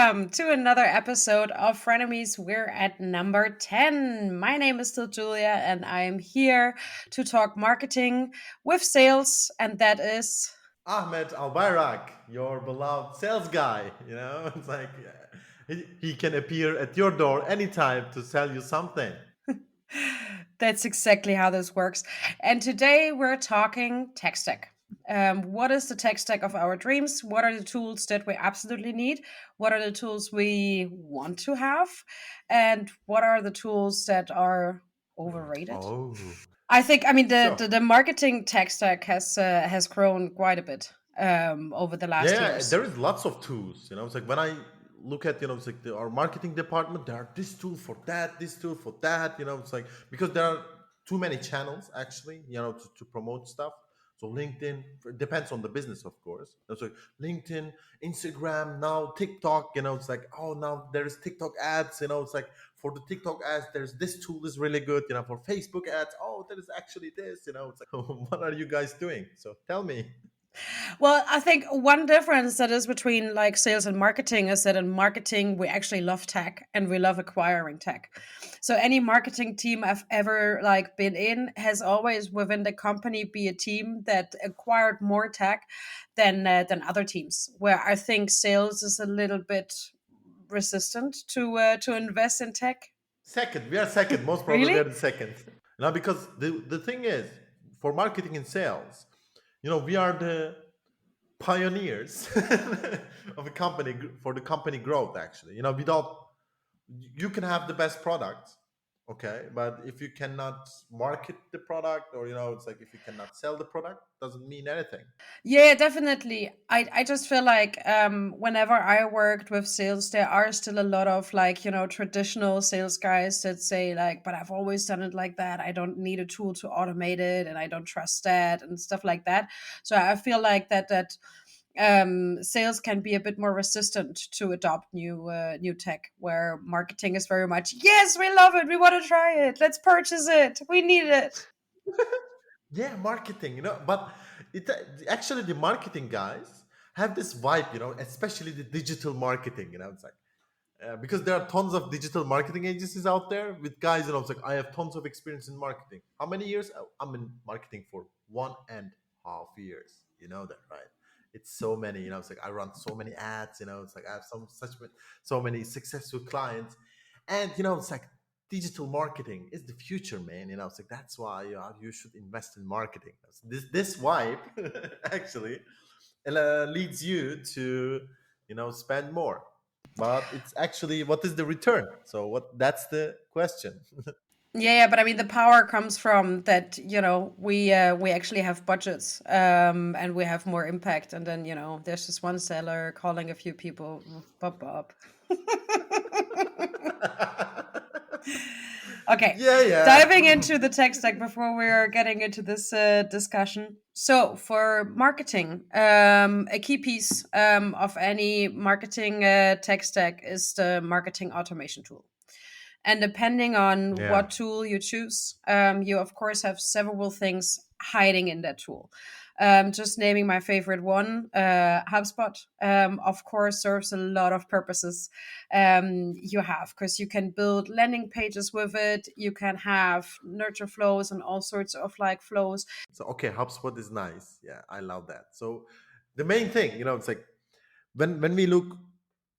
welcome to another episode of Frenemies. We're at number 10. My name is still Julia, and I am here to talk marketing with sales, and that is. Ahmet Albayrak, your beloved sales guy. It's like he can appear at your door anytime to sell you something. That's exactly how this works. And today we're talking tech stack. What is the tech stack of our dreams? What are the tools that we absolutely need? What are the tools we want to have? And what are the tools that are overrated? Oh, I mean, the, so the, the marketing tech stack has grown quite a bit over the last yeah, years. there is lots of tools. It's like when I look at it's like our marketing department, there are this tool for that, this tool for that. It's like because there are too many channels actually. To promote stuff. So LinkedIn it depends on the business, of course. It's like LinkedIn, Instagram, now TikTok. It's like oh now there is TikTok ads. It's like for the TikTok ads, there's this tool is really good. For Facebook ads, oh there is actually this. It's like what are you guys doing? So tell me. Well, I think one difference that is between like sales and marketing is that in marketing we actually love tech and we love acquiring tech. So any marketing team I've ever like been in has always within the company be a team that acquired more tech than other teams. Where I think sales is a little bit resistant to invest in tech. Second, we are second. Most probably, we are Really? the second. Now, because the thing is, for marketing and sales, we are the pioneers of a company for the company growth. Actually, without you can have the best product, okay, but if you cannot market the product, or it's like if you cannot sell the product, doesn't mean anything. Yeah, definitely. I just feel like whenever I worked with sales, there are still a lot of like, traditional sales guys that say like, but I've always done it like that. I don't need a tool to automate it and I don't trust that and stuff like that. So I feel like that sales can be a bit more resistant to adopt new tech, where marketing is very much, yes, we love it. We want to try it. Let's purchase it. We need it. Yeah, marketing, but it actually the marketing guys have this vibe, especially the digital marketing, it's like because there are tons of digital marketing agencies out there with guys, it's like I have tons of experience in marketing. How many years? Oh, I'm in marketing for 1.5 years. You know that, right? It's so many, it's like I run so many ads, it's like I have so many successful clients, and it's like digital marketing is the future, man. It's like that's why you should invest in marketing. This vibe actually leads you to spend more, but it's actually what is the return? So what that's the question. Yeah, but I mean, the power comes from that. We actually have budgets, and we have more impact. And then there's just one seller calling a few people, pop up. Okay, Yeah, yeah. diving into the tech stack before we're getting into this discussion. So, for marketing, a key piece of any marketing tech stack is the marketing automation tool. And depending on Yeah. what tool you choose, you of course have several things hiding in that tool. Just naming my favorite one, HubSpot, of course, serves a lot of purposes. You have, because you can build landing pages with it, you can have nurture flows and all sorts of like flows. So okay, HubSpot is nice. Yeah, I love that. So the main thing, it's like when we look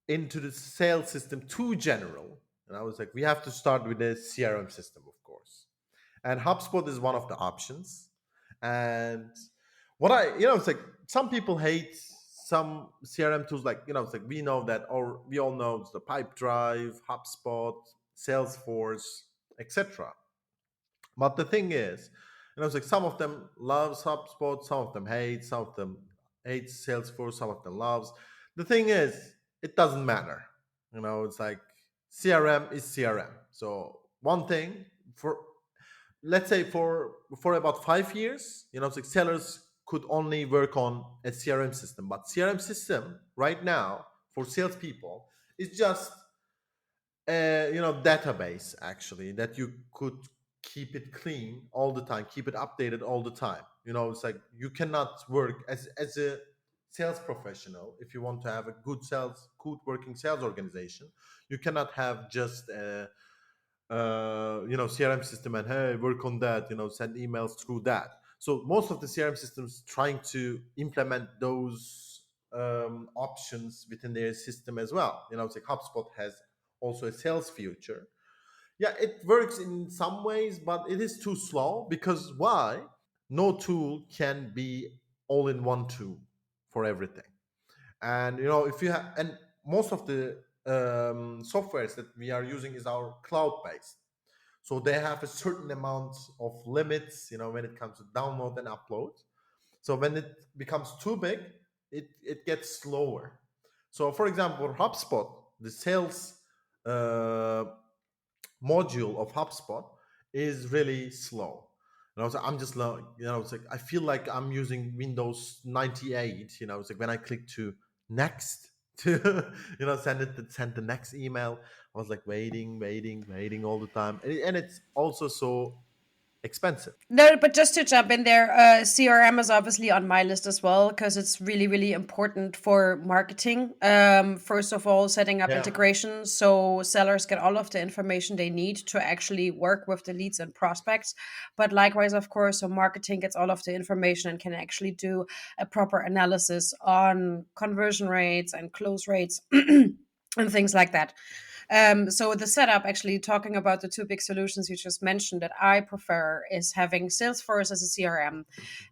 into the sales system too general, and I was like, we have to start with the CRM system, of course. And HubSpot is one of the options. And what it's like some people hate some CRM tools, like it's like we know that, or we all know it's the Pipe Drive, HubSpot, Salesforce, etc. But the thing is, it's like some of them loves HubSpot, some of them hate, some of them hates Salesforce, some of them loves. The thing is, it doesn't matter. It's like CRM is CRM. So one thing for let's say for about 5 years, it's like sellers could only work on a CRM system. But CRM system right now for salespeople is just database actually that you could keep it clean all the time, keep it updated all the time. It's like you cannot work as a sales professional, if you want to have a good working sales organization, you cannot have just CRM system and hey, work on that, send emails through that. So most of the CRM systems trying to implement those options within their system as well. It's like HubSpot has also a sales feature. Yeah, it works in some ways, but it is too slow. Because why? No tool can be all in one tool for everything. And if you have, and most of the softwares that we are using is our cloud based, so they have a certain amount of limits, when it comes to download and upload. So when it becomes too big, it gets slower. So for example, HubSpot, the sales uh, module of HubSpot is really slow. So I'm just like, it's like I feel like I'm using Windows 98. It's like when I click to next to send the next email, I was like waiting all the time, and it's also so expensive. No, but just to jump in there, CRM is obviously on my list as well because it's really, really important for marketing. First of all, setting up Yeah, integrations so sellers get all of the information they need to actually work with the leads and prospects. But likewise, of course, so marketing gets all of the information and can actually do a proper analysis on conversion rates and close rates and things like that. So the setup, actually talking about the two big solutions you just mentioned, that I prefer is having Salesforce as a CRM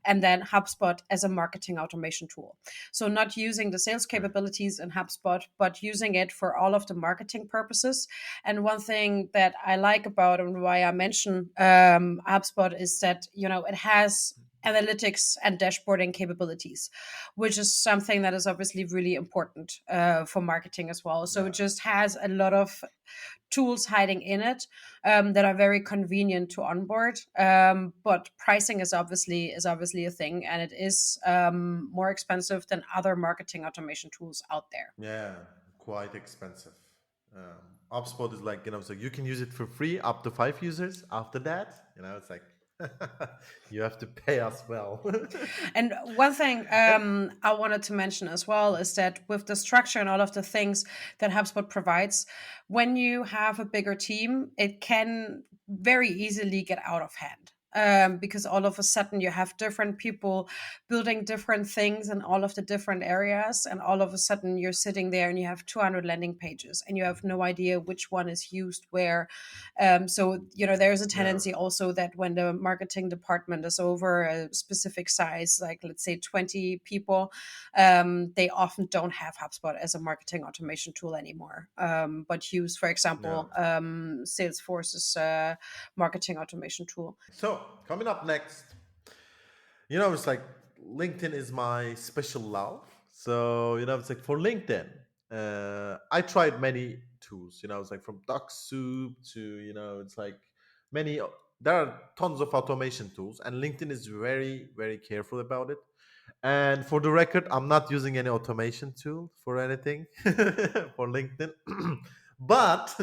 and then HubSpot as a marketing automation tool. So not using the sales right. capabilities in HubSpot, but using it for all of the marketing purposes. And one thing that I like about and why I mention HubSpot is that, it has analytics and dashboarding capabilities, which is something that is obviously really important for marketing as well. So it Yeah, just has a lot of tools hiding in it that are very convenient to onboard. But pricing is obviously a thing, and it is more expensive than other marketing automation tools out there. yeah, quite expensive. HubSpot is like, so you can use it for free up to 5 users. After that, it's like you have to pay us well. And one thing And I wanted to mention as well is that with the structure and all of the things that HubSpot provides, when you have a bigger team, it can very easily get out of hand. Because all of a sudden you have different people building different things in all of the different areas, and all of a sudden you're sitting there and you have 200 landing pages and you have no idea which one is used where. So, there's a yeah, tendency also that when the marketing department is over a specific size, like let's say 20 people, they often don't have HubSpot as a marketing automation tool anymore, but use, for yeah. example, Salesforce's marketing automation tool. So coming up next, it's like LinkedIn is my special love. So it's like for LinkedIn, I tried many tools. It's like from Duck Soup to it's like many. There are tons of automation tools, and LinkedIn is very very careful about it. And for the record, I'm not using any automation tool for anything for LinkedIn. But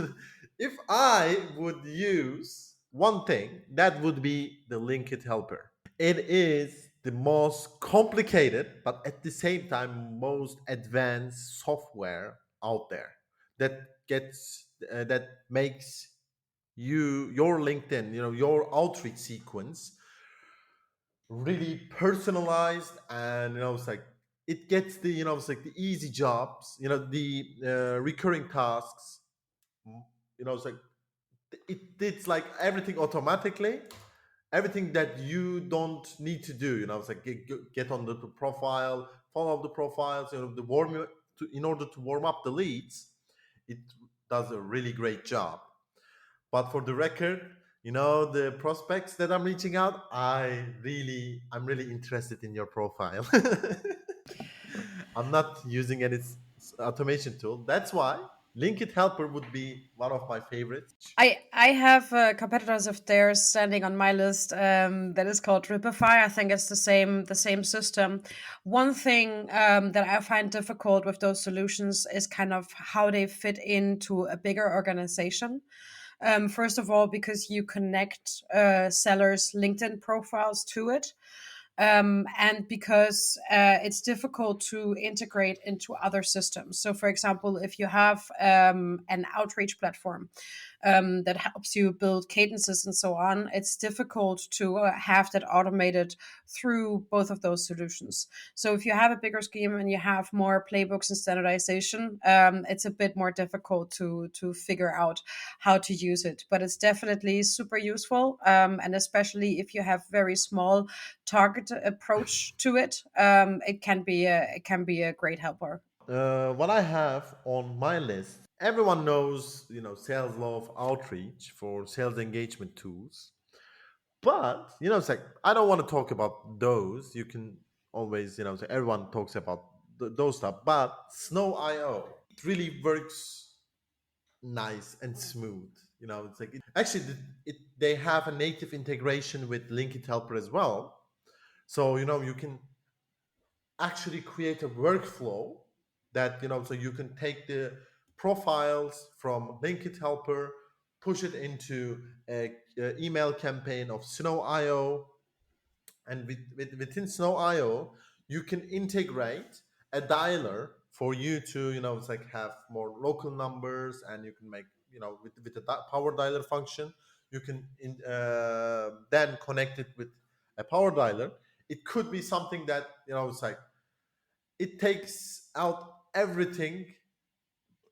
if I would use one thing, that would be the LinkedIn helper. It is the most complicated, but at the same time most advanced software out there that makes your LinkedIn, your outreach sequence really personalized. And it's like it gets the it's like the easy jobs, the recurring tasks. It's like it's like everything automatically, everything that you don't need to do. It's like get on the profile, follow up the profiles, the in order to warm up the leads. It does a really great job. But for the record, the prospects that I'm reaching out, I'm really interested in your profile. I'm not using any automation tool. That's why LinkedIn Helper would be one of my favorites. I have competitors of theirs standing on my list that is called Ripify. I think it's the same system. One thing that I find difficult with those solutions is kind of how they fit into a bigger organization. First of all, because you connect sellers' LinkedIn profiles to it. and because it's difficult to integrate into other systems. So, for example, if you have an outreach platform that helps you build cadences and so on, it's difficult to have that automated through both of those solutions. So, if you have a bigger scheme and you have more playbooks and standardization, it's a bit more difficult to figure out how to use it. But it's definitely super useful, and especially if you have very small target approach to it, it can be a great helper. What I have on my list, everyone knows, sales law of outreach for sales engagement tools. But, it's like, I don't want to talk about those. You can always, so everyone talks about those stuff. But Snow.io, it really works nice and smooth. It's like, actually, they have a native integration with Linkit Helper as well. So, you can actually create a workflow that so you can take the profiles from Linkit Helper, push it into a email campaign of Snow.io, and within Snow.io you can integrate a dialer for you to it's like have more local numbers, and you can make with the power dialer function you can then connect it with a power dialer. It could be something that it's like it takes out everything,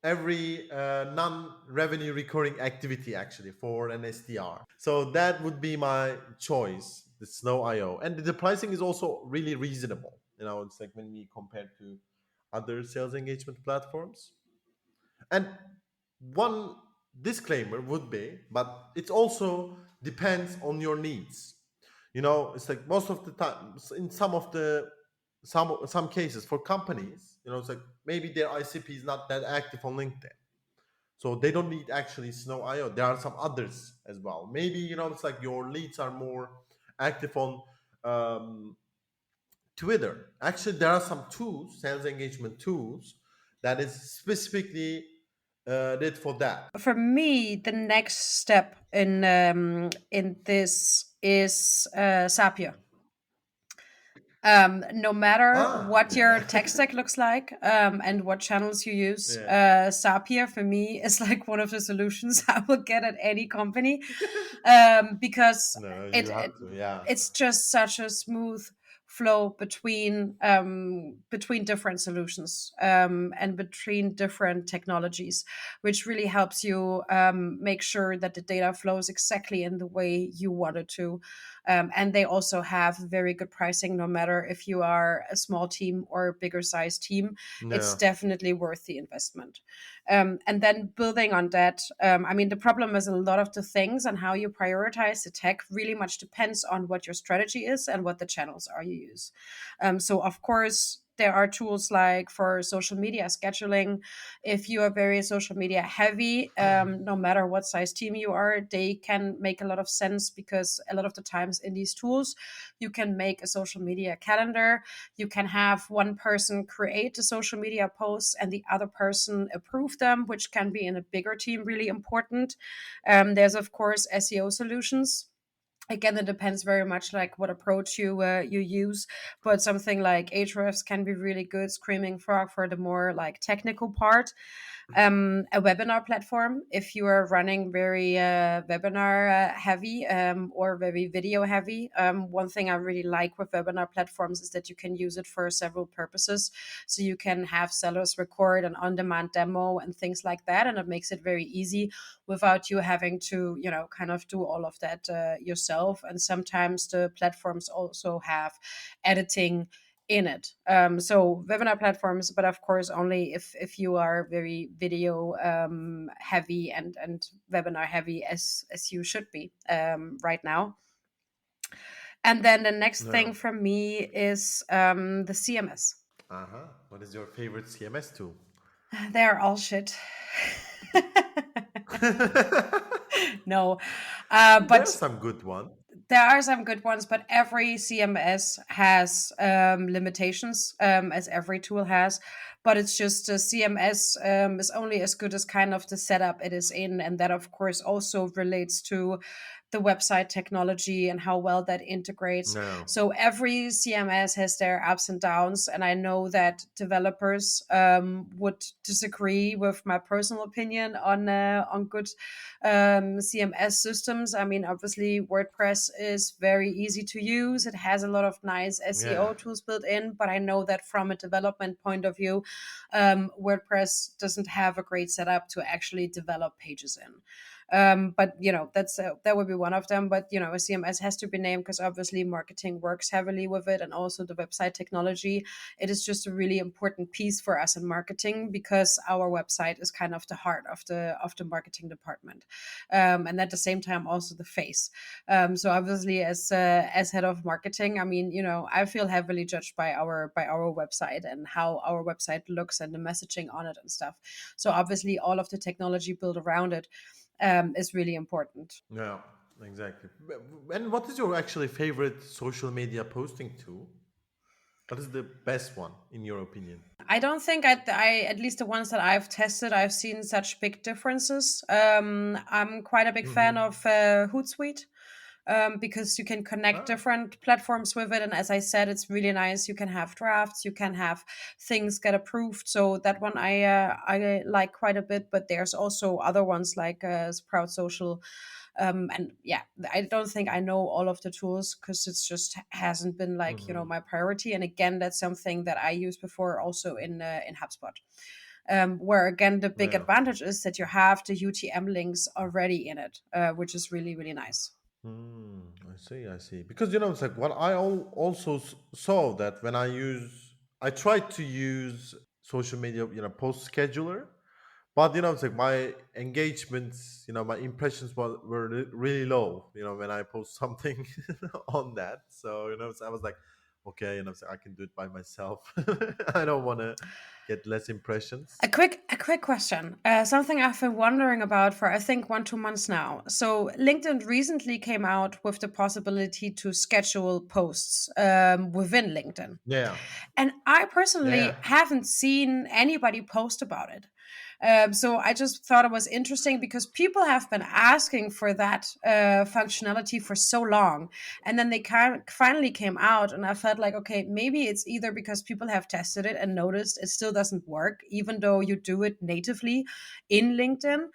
every non-revenue recurring activity actually for an SDR. So that would be my choice, the Snow.io, and the pricing is also really reasonable. It's like when we compare to other sales engagement platforms. And one disclaimer would be, but it also depends on your needs. It's like most of the time, in some cases for companies, it's like maybe their ICP is not that active on LinkedIn, so they don't need actually Snow.io. There are some others as well. Maybe it's like your leads are more active on um, Twitter. Actually, there are some tools, sales engagement tools, that is specifically did for that. For me, the next step in this is Zapier. No matter Ah, what your yeah, tech stack looks like, and what channels you use, yeah. Zapier for me is like one of the solutions I will get at any company, because No, you it, have it to. Yeah, it's just such a smooth flow between different solutions, and between different technologies, which really helps you make sure that the data flows exactly in the way you want it to. And they also have very good pricing, no matter if you are a small team or a bigger size team. It's yeah, definitely worth the investment. And then building on that, I mean, the problem is a lot of the things and how you prioritize the tech really much depends on what your strategy is and what the channels are you use. So, of course, there are tools like for social media scheduling. If you are very social media heavy, no matter what size team you are, they can make a lot of sense, because a lot of the times in these tools, you can make a social media calendar. You can have one person create the social media posts and the other person approve them, which can be in a bigger team really important. There's, of course, SEO solutions. Again, it depends very much like what approach you use, but something like Ahrefs can be really good. Screaming Frog for the more like technical part. A webinar platform, if you are running very webinar heavy, or very video heavy. One thing I really like with webinar platforms is that you can use it for several purposes. So you can have sellers record an on-demand demo and things like that, and it makes it very easy without you having to kind of do all of that yourself. And sometimes the platforms also have editing in it. So webinar platforms, but of course only if you are very video heavy and webinar heavy, as you should be right now. And then the next yeah. thing for me is the CMS. Uh huh. What is your favorite CMS tool? They're all shit. No, There are but some good ones. there are some good ones, but every CMS has limitations, as every tool has. but it's just CMS is only as good as kind of the setup it is in, and that of course also relates to the website technology and how well that integrates. No. So every CMS has their ups and downs, and I know that developers would disagree with my personal opinion on good CMS systems. I mean, obviously, WordPress is very easy to use. It has a lot of nice Yeah. SEO tools built in, but I know that from a development point of view, WordPress doesn't have a great setup to actually develop pages in. But that's that would be one of them. But a CMS has to be named because obviously marketing works heavily with it, and also the website technology. It is just a really important piece for us in marketing because our website is kind of the heart of the marketing department, and at the same time also the face. So obviously, as head of marketing, I mean, I feel heavily judged by our website and how our website looks and the messaging on it and stuff. So obviously, all of the technology built around it is really important. Yeah, exactly. And what is your actually favorite social media posting tool? What is the best one in your opinion? I don't think I at least the ones that I've tested, I've seen such big differences. I'm quite a big fan Mm-hmm. of Hootsuite. Because you can connect Ah. different platforms with it. And as I said, it's really nice. You can have drafts, you can have things get approved. So that one I like quite a bit. But there's also other ones like Sprout Social. And yeah, I don't think I know all of the tools because it's just hasn't been like Mm-hmm. my priority. And again, that's something that I used before also in HubSpot. Where again the big Yeah. advantage is that you have the UTM links already in it, which is really really nice. I see. I see. Because it's like what I also saw that when I tried to use social media, post scheduler, but it's like my engagements, my impressions were really low. When I post something on that, so so I was like, okay, so I can do it by myself. I don't want to get less impressions. A quick question. Something I've been wondering about for I think 1 2 months now. So LinkedIn recently came out with the possibility to schedule posts within LinkedIn. Yeah. And I Yeah. personally Yeah. haven't seen anybody post about it. So I just thought it was interesting because people have been asking for that functionality for so long, and then they finally came out, and I felt like, okay, maybe it's either because people have tested it and noticed it still doesn't work, even though you do it natively in LinkedIn,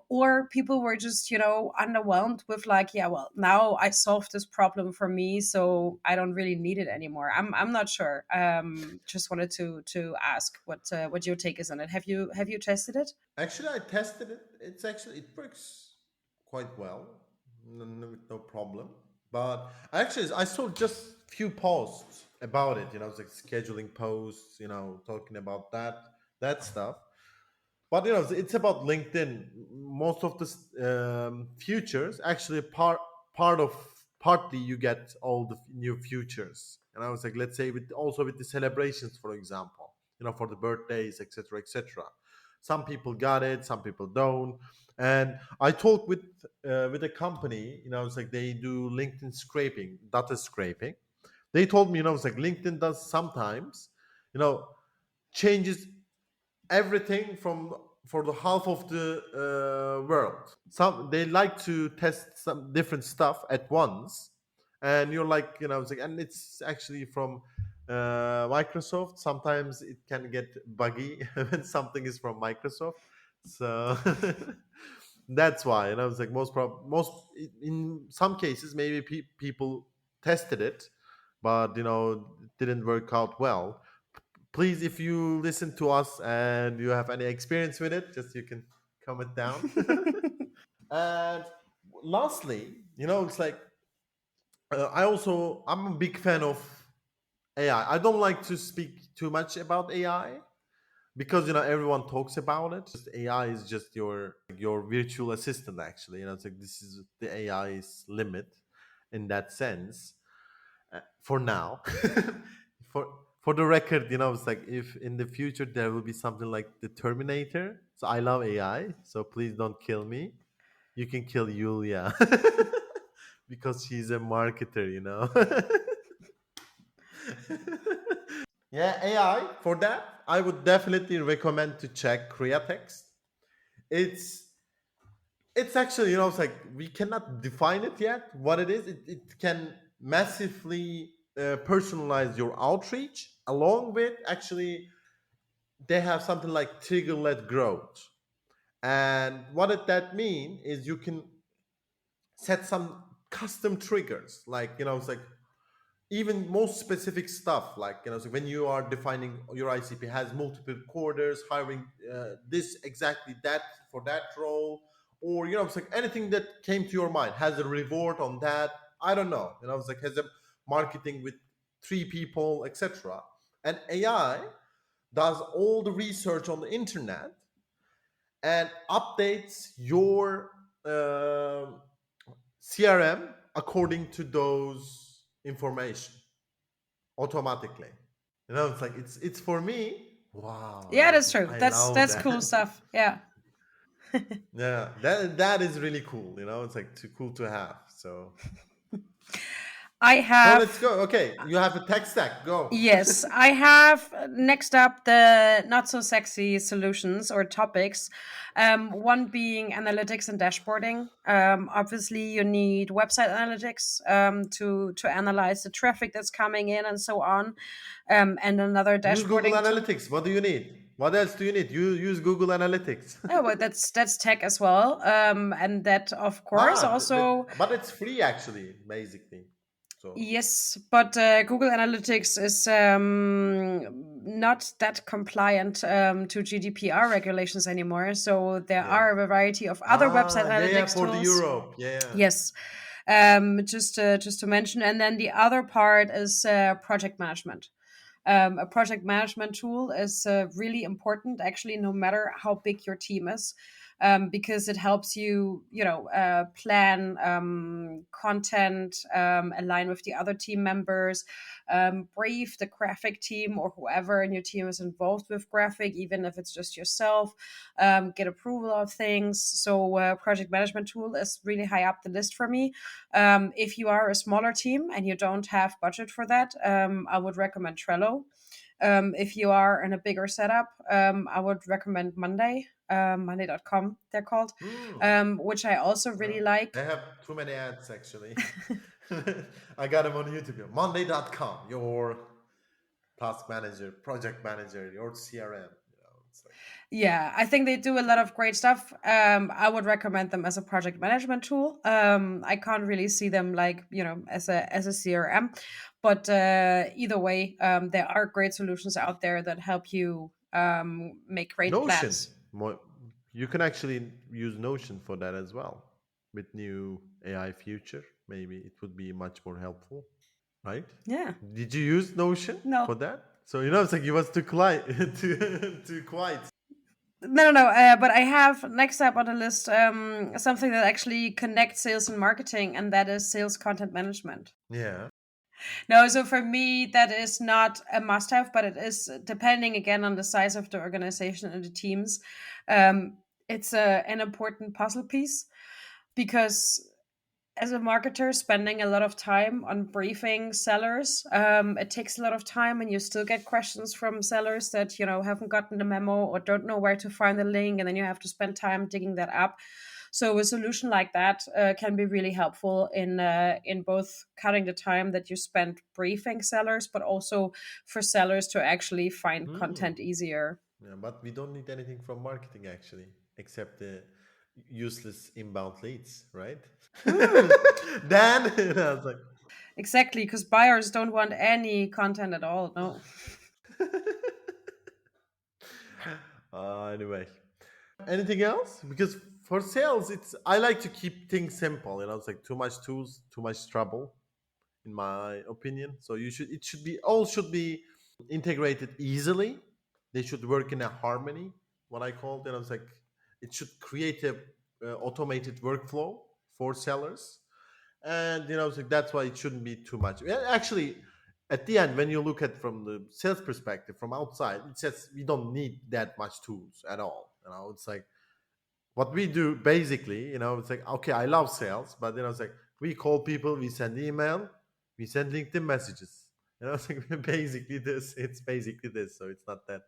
or people were just underwhelmed with like, yeah, well, now I solved this problem for me, so I don't really need it anymore. I'm not sure. Just wanted to ask what your take is on it. Have you tested it? Actually, I tested it. It works quite well, no problem. But actually, I saw just few posts about it. It's like scheduling posts. Talking about that stuff. But it's about LinkedIn. Most of the futures actually partly you get all the new futures. And I was like, let's say with the celebrations, for example, for the birthdays, etc., etc. Some people got it, some people don't. And I talked with a company. It's like they do LinkedIn scraping, data scraping. They told me, it's like LinkedIn does sometimes, you know, changes everything from for the half of the world. Some they like to test some different stuff at once, and you're like, it's like, and it's actually from Microsoft. Sometimes it can get buggy when something is from Microsoft. So that's why, it's like most in some cases maybe people tested it, but it didn't work out well. Please, if you listen to us and you have any experience with it, just you can comment down. And lastly, it's like I'm a big fan of AI. I don't like to speak too much about AI because everyone talks about it. Just AI is just your virtual assistant. Actually, it's like this is the AI's limit in that sense. For now. For the record, it's like if in the future there will be something like the Terminator. So I love AI, so please don't kill me. You can kill Julia because she's a marketer. Yeah, AI for that, I would definitely recommend to check Creatext. It's it's actually, it's like we cannot define it yet what it is. It can massively personalize your outreach, along with actually they have something like trigger led growth. And what it, that mean is you can set some custom triggers, like, it's like even most specific stuff, like, so when you are defining your ICP has multiple quarters hiring this exactly that for that role, or, it's like anything that came to your mind has a reward on that. I don't know, it's like has a marketing with three people, etc. And AI does all the research on the internet and updates your CRM according to those information automatically. It's like it's for me. Wow, Yeah, that's true. I love That's that. cool stuff. Yeah. Yeah, that is really cool. It's like too cool to have. I So let's have go. Okay, you have a tech stack. Go. Yes, I have next up the not so sexy solutions or topics. One being analytics and dashboarding. Obviously, you need website analytics to analyze the traffic that's coming in and so on. And another Use Google dashboarding tool. Analytics. What do you need? What else do you need? You use Google Analytics. Oh, well, that's tech as well. And that, of course, also. But it's free actually, basically. So Yes, but Google Analytics is not that compliant to GDPR regulations anymore. So there yeah. are a variety of other website Yeah, analytics for the tools. Europe. Yeah. Yes, just to mention, and then the other part is project management. A project management tool is really important, actually, no matter how big your team is, because it helps you, plan content, align with the other team members, brief the graphic team or whoever in your team is involved with graphic, even if it's just yourself, get approval of things. So, project management tool is really high up the list for me. If you are a smaller team and you don't have budget for that, I would recommend Trello. If you are in a bigger setup, I would recommend Monday, Monday.com, they're called, Hmm. which I also really like. They have too many ads actually. I got them on YouTube. Monday.com, your task manager, project manager, your CRM. It's like, Yeah, I think they do a lot of great stuff. I would recommend them as a project management tool. I can't really see them like, as a CRM, but either way, there are great solutions out there that help you make great Notion. plans. You can actually use Notion for that as well. With new AI future, maybe it would be much more helpful, right? Yeah. Did you use Notion for No. that? So it's like you was too quiet, too quiet. No, no, no. But I have next up on the list something that actually connects sales and marketing, and that is sales content management. Yeah. No, so for me, that is not a must have, but it is depending again on the size of the organization and the teams. It's an important puzzle piece because as a marketer spending a lot of time on briefing sellers, it takes a lot of time and you still get questions from sellers that haven't gotten the memo or don't know where to find the link, and then you have to spend time digging that up. So a solution like that can be really helpful in both cutting the time that you spend briefing sellers, but also for sellers to actually find Hmm. content easier. Yeah, but we don't need anything from marketing actually, except the useless inbound leads, right? Hmm. Then I was like, Exactly, because buyers don't want any content at all. No. anyway, anything else? Because for sales, it's I like to keep things simple. It's like too much tools, too much trouble, in my opinion. So it should be all should be integrated easily. They should work in a harmony. What I call it, I was like, it should create a automated workflow for sellers, and it's like that's why it shouldn't be too much. Actually, at the end, when you look at from the sales perspective from outside, it says we don't need that much tools at all. It's like what we do basically, it's like, okay, I love sales, but it's like we call people, we send email, we send LinkedIn messages, And I was like, basically this. It's basically this. So it's not that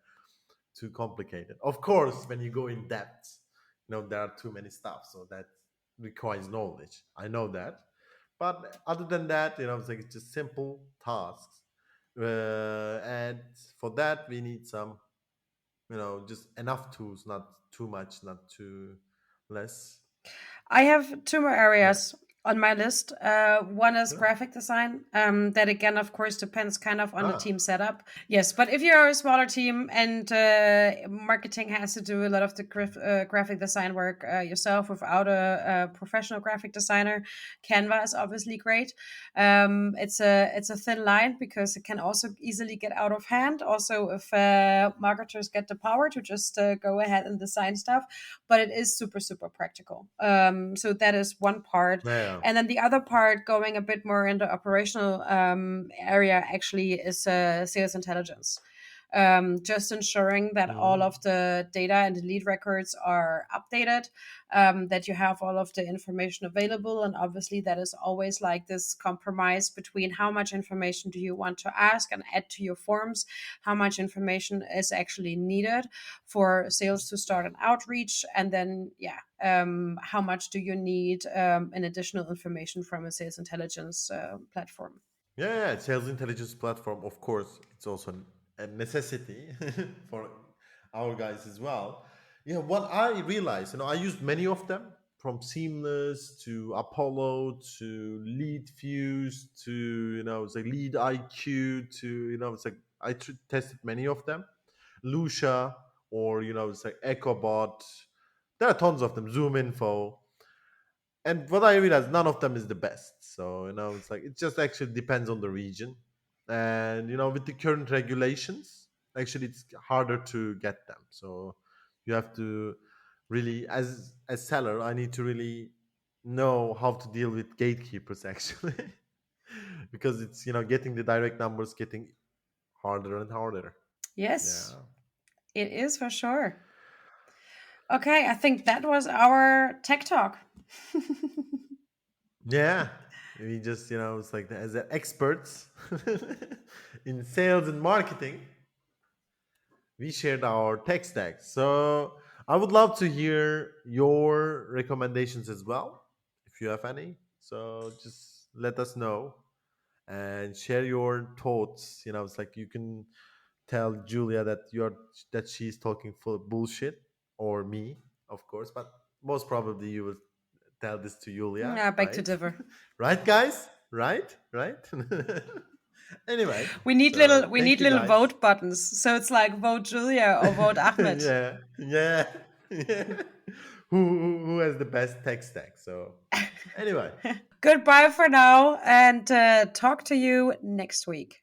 too complicated. Of course, when you go in depth, there are too many stuff, so that requires knowledge. I know that, but other than that, it's like it's just simple tasks, and for that we need some, just enough tools, not too much, not too less. I have two more Yeah. areas on my list. One is Yeah. graphic design. That again, of course, depends kind of on the Ah. team setup. Yes, but if you're a smaller team and marketing has to do a lot of the graphic design work yourself without a professional graphic designer, Canva is obviously great. It's a thin line because it can also easily get out of hand. Also, if marketers get the power to just go ahead and design stuff, but it is super super practical. So that is one part, Yeah. and then the other part, going a bit more into operational area, actually is sales intelligence. Just ensuring that all Mhm. of the data and the lead records are updated, that you have all of the information available. And obviously, that is always like this compromise between how much information do you want to ask and add to your forms, how much information is actually needed for sales to start an outreach, and then, yeah, how much do you need an additional information from a sales intelligence platform. Yeah, yeah, sales intelligence platform, of course, it's also a necessity for our guys as well. Yeah, what I realized, I used many of them, from Seamless to Apollo to Lead Fuse to, it's like Lead IQ to, it's like tested many of them. Lucia, or, it's like EchoBot. There are tons of them. Zoom Info. And what I realized, none of them is the best. So it's like it just actually depends on the region, and with the current regulations, actually it's harder to get them. So you have to really, as seller, I need to really know how to deal with gatekeepers actually, because it's getting the direct numbers getting harder and harder. Yes, Yeah. it is for sure. Okay, I think that was our tech talk. Yeah, we just it's like as the experts in sales and marketing, we shared our tech stack. So I would love to hear your recommendations as well, if you have any. So just let us know and share your thoughts. It's like you can tell Julia that she's talking full of bullshit, or me, of course, but most probably you will tell this to Julia, I beg to right? differ. Right, guys? Right? Right? Anyway, We need so thank you little guys. vote buttons. So it's like vote Julia or vote Ahmed. Yeah, yeah, yeah. Who has the best tech stack? So anyway. Goodbye for now, and talk to you next week.